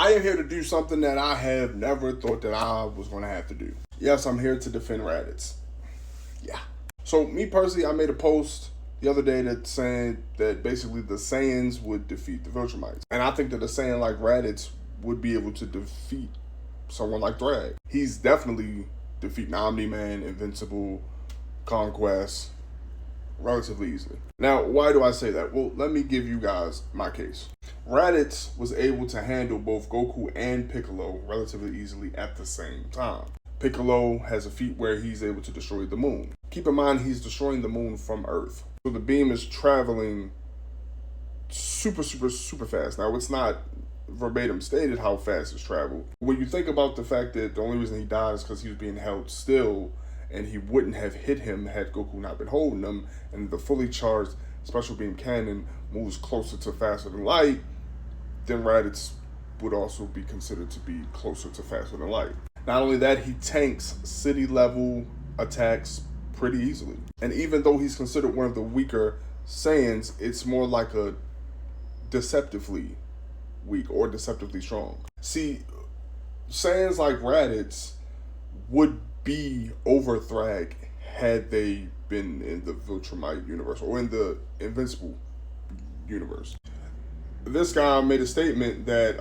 I am here to do something that I have never thought that I was going to have to do. Yes, I'm here to defend Raditz. Yeah. So me personally, I made a post the other day that saying that basically the Saiyans would defeat the Viltrumites. And I think that a Saiyan like Raditz would be able to defeat someone like Thrag. He's definitely defeating Omni-Man, Invincible, Conquest relatively easily. Now, why do I say that? Well, let me give you guys my case. Raditz was able to handle both Goku and Piccolo relatively easily at the same time. Piccolo has a feat where he's able to destroy the moon. Keep in mind, he's destroying the moon from Earth. So the beam is traveling super fast. Now, it's not verbatim stated how fast it's traveled. When you think about the fact that the only reason he died is because he was being held still, and he wouldn't have hit him had Goku not been holding him, and the fully charged special beam cannon moves closer to faster than light, then Raditz would also be considered to be closer to faster than light. Not only that, he tanks city level attacks pretty easily. And even though he's considered one of the weaker Saiyans, it's more like a deceptively weak or deceptively strong. See, Saiyans like Raditz would be over Thrag had they been in the Viltrumite universe or in the Invincible universe. This guy made a statement that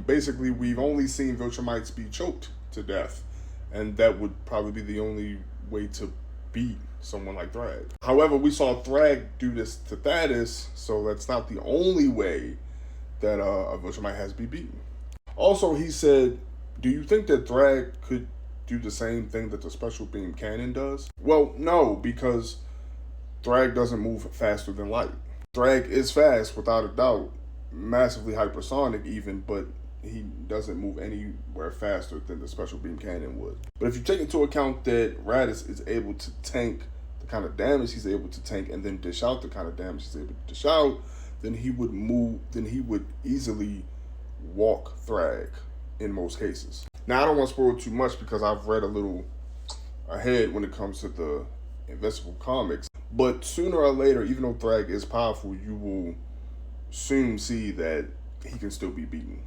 basically we've only seen Viltrumites be choked to death, and that would probably be the only way to beat someone like Thrag. However, we saw Thrag do this to Thaddeus, so that's not the only way that a Viltrumite has to be beaten. Also, he said, do you think that Thrag could do the same thing that the special beam cannon does? Well, no, because Thrag doesn't move faster than light. Thrag is fast, without a doubt, massively hypersonic even, but he doesn't move anywhere faster than the special beam cannon would. But if you take into account that Raditz is able to tank the kind of damage he's able to tank and then dish out the kind of damage he's able to dish out, then he would easily walk Thrag in most cases. Now, I don't want to spoil too much because I've read a little ahead when it comes to the Invincible comics, but sooner or later, even though Thrag is powerful, you will soon see that he can still be beaten.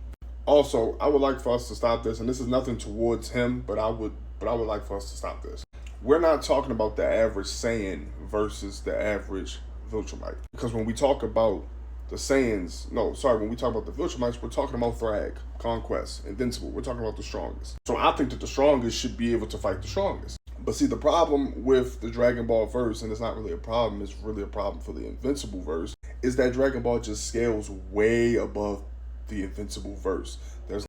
Also, I would like for us to stop this, and this is nothing towards him, but I would like for us to stop this. We're not talking about the average Saiyan versus the average Viltrumite, because when we talk about the Saiyans, when we talk about the Viltrumites, we're talking about Thrag, Conquest, Invincible. We're talking about the strongest. So I think that the strongest should be able to fight the strongest. But see, the problem with the Dragon Ball verse, and it's not really a problem, it's really a problem for the Invincible verse, is that Dragon Ball just scales way above the Invincible verse. There's